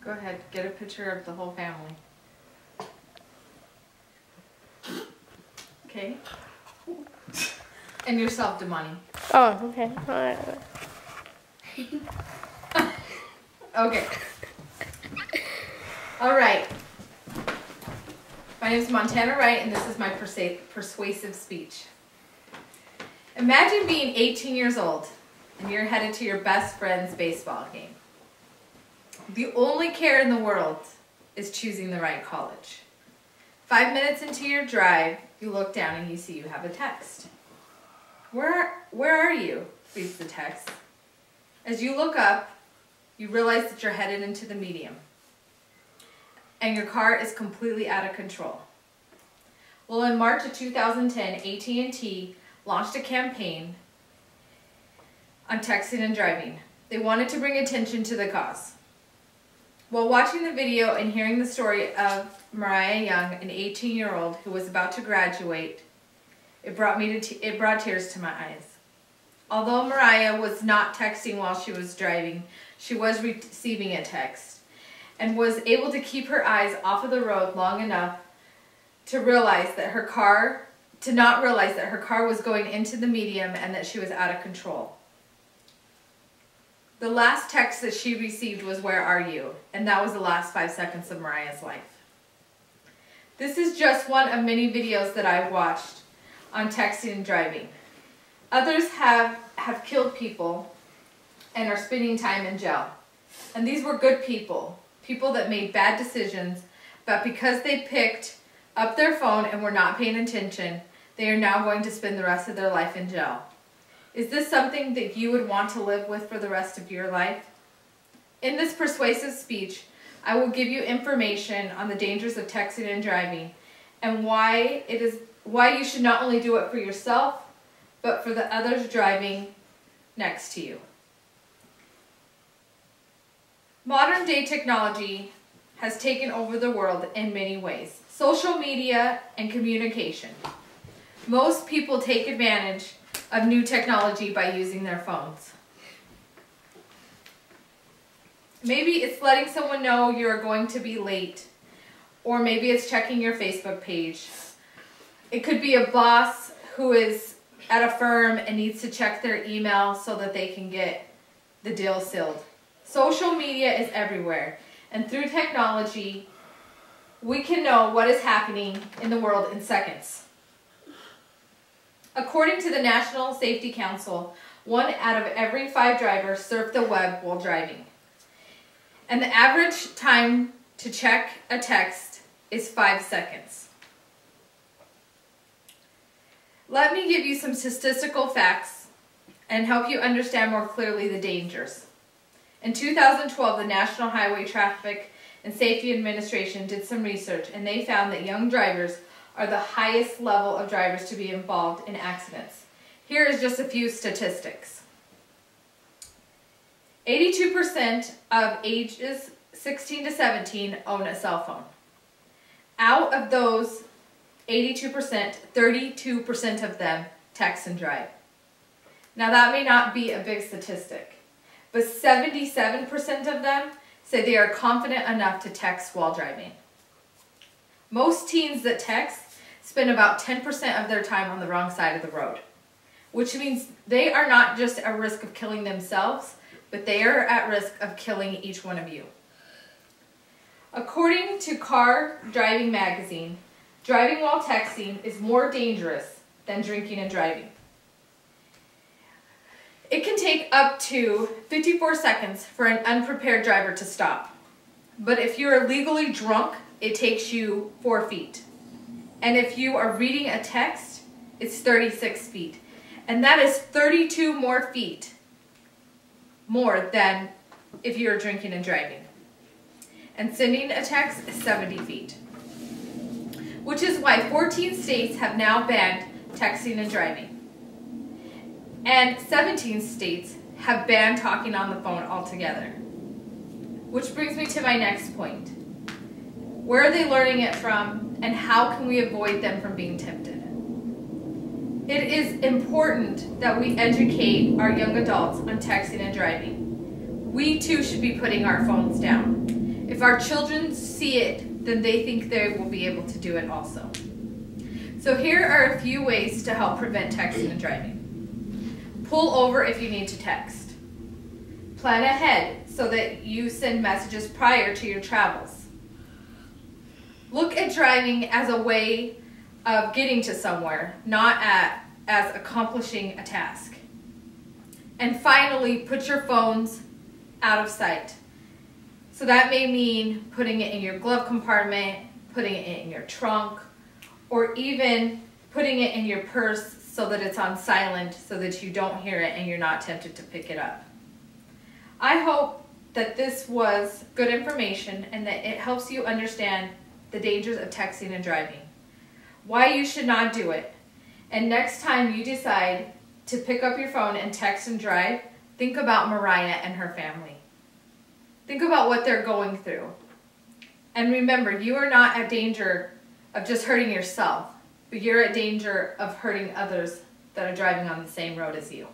Go ahead, get a picture of the whole family. Okay? And yourself, Damani. Oh, okay. All right. Okay. All right. My name is Montana Wright, and this is my persuasive speech. Imagine being 18 years old, and you're headed to your best friend's baseball game. The only care in the world is choosing the right college. 5 minutes into your drive, you look down and you see you have a text. Where are you? Reads the text. As you look up, you realize that you're headed into the medium, and your car is completely out of control. Well, in March of 2010, AT&T launched a campaign on texting and driving. They wanted to bring attention to the cause. While watching the video and hearing the story of Mariah Young, an 18-year-old who was about to graduate, it brought tears to my eyes. Although Mariah was not texting while she was driving, she was receiving a text and was able to keep her eyes off of the road long enough to not realize that her car was going into the medium and that she was out of control. The last text that she received was, "Where are you?" And that was the last 5 seconds of Mariah's life. This is just one of many videos that I've watched on texting and driving. Others have killed people and are spending time in jail. And these were good people that made bad decisions, but because they picked up their phone and were not paying attention, they are now going to spend the rest of their life in jail. Is this something that you would want to live with for the rest of your life? In this persuasive speech, I will give you information on the dangers of texting and driving and why you should not only do it for yourself, but for the others driving next to you. Modern day technology has taken over the world in many ways. Social media and communication. Most people take advantage of new technology by using their phones. Maybe it's letting someone know you're going to be late, or maybe it's checking your Facebook page. It could be a boss who is at a firm and needs to check their email so that they can get the deal sealed. Social media is everywhere, and through technology, we can know what is happening in the world in seconds. According to the National Safety Council, 1 out of every 5 drivers surf the web while driving. And the average time to check a text is 5 seconds. Let me give you some statistical facts and help you understand more clearly the dangers. In 2012, the National Highway Traffic and Safety Administration did some research, and they found that young drivers are the highest level of drivers to be involved in accidents. Here is just a few statistics. 82% of ages 16 to 17 own a cell phone. Out of those 82%, 32% of them text and drive. Now that may not be a big statistic, but 77% of them say they are confident enough to text while driving. Most teens that text spend about 10% of their time on the wrong side of the road, which means they are not just at risk of killing themselves, but they are at risk of killing each one of you. According to Car Driving Magazine, driving while texting is more dangerous than drinking and driving. It can take up to 54 seconds for an unprepared driver to stop. But if you're legally drunk, it takes you 4 feet. And if you are reading a text, it's 36 feet. And that is 32 more feet more than if you're drinking and driving. And sending a text is 70 feet. Which is why 14 states have now banned texting and driving. And 17 states have banned talking on the phone altogether. Which brings me to my next point. Where are they learning it from, and how can we avoid them from being tempted? It is important that we educate our young adults on texting and driving. We too should be putting our phones down. If our children see it, then they think they will be able to do it also. So here are a few ways to help prevent texting and driving. Pull over if you need to text. Plan ahead so that you send messages prior to your travels. Look at driving as a way of getting to somewhere, not as accomplishing a task. And finally, put your phones out of sight. So that may mean putting it in your glove compartment, putting it in your trunk, or even putting it in your purse so that it's on silent so that you don't hear it and you're not tempted to pick it up. I hope that this was good information and that it helps you understand the dangers of texting and driving, why you should not do it, and next time you decide to pick up your phone and text and drive, think about Mariah and her family. Think about what they're going through. And remember, you are not at danger of just hurting yourself, but you're at danger of hurting others that are driving on the same road as you.